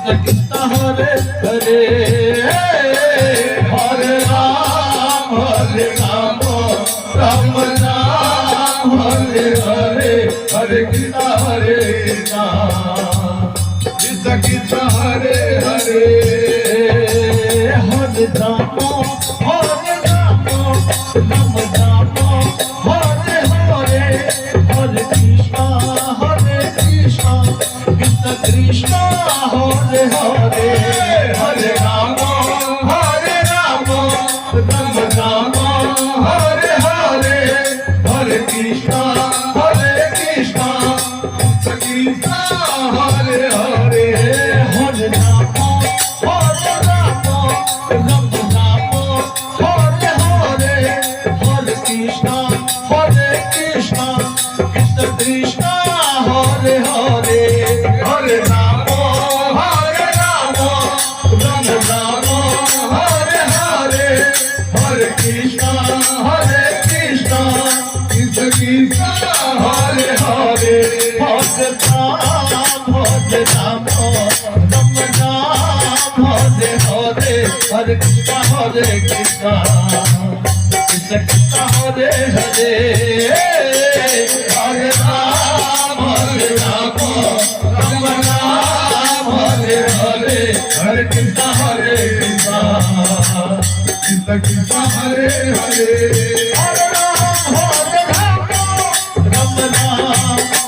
Krishna Hare Hare Hare Ram Ram Ram Hare Hare Hare Krishna Krishna Krishna Hare Hare Hare Ram Ram Ram Hare Hare Hare Krishna Krishna Krishna Hare Hare Hare Ram Ram Ram Hare Hare Hare Krishna Krishna Krishna Hare Hare Hare Ram Ram Ram Hare Hare Hare Krishna Krishna Krishna Hare Hare Hare Ram Ram Ram Hare Hare Hare Krishna Krishna Krishna Hare Hare Hare Ram Ram Hare Hare Hare Krishna Krishna Krishna Hare Hare Hare Ram Ram Hare Hare Hare Krishna Krishna Hare Hare Hare Ram Ram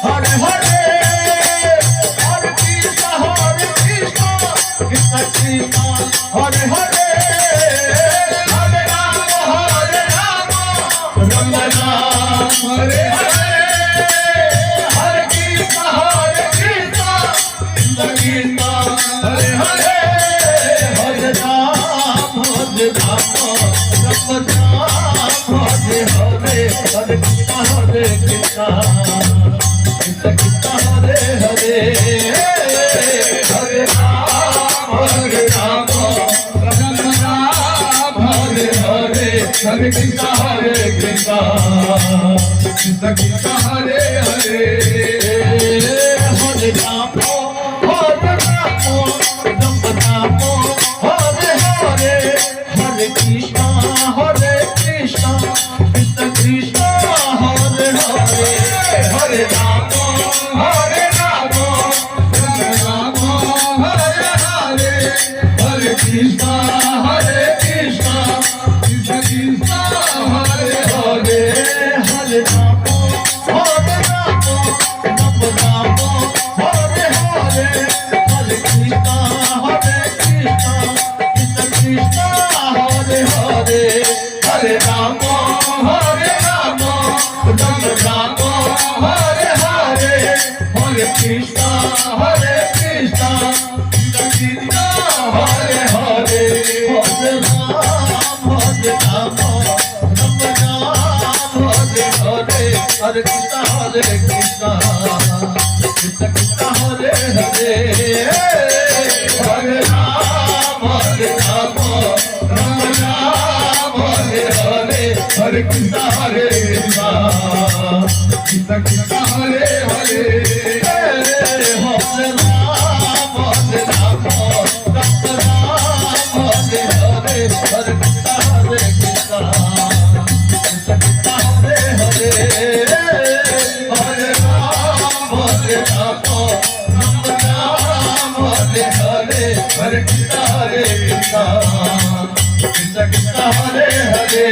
Hare Hare Hare Krishna Krishna Krishna Hare Hare Hare Ram Ram Hare Hare Hare Krishna Krishna Krishna Hare Hare Hare Ram Hare Hare Hare Krishna Krishna Krishna Hare Hare Hare Ram Ram Hare Hare Hare Krishna Krishna Krishna Hare Hare Hare Ram Hare Hare Hare Krishna Krishna Krishna Hare Hare Hare Ram Ram Hare Hare Hare Krishna Krishna Krishna Hare Hare Hare Ram Ram Hare Hare Hare Krishna Krishna Krishna Hare Hare Hare Ram Ram Hare Hare Hare Krishna Krishna Krishna Hare Hare Hare Ram Ram Hare Hare Hare Krishna Krishna Krishna Hare Hare Hare Ram Ram Hare Hare Hare Krishna Krishna Krishna Hare Hare Hare Ram Hare Hare Hare Krishna Krishna Krishna Hare Hare Hare Ram Hare Hare Hare Krishna Krishna Krishna Hare Hare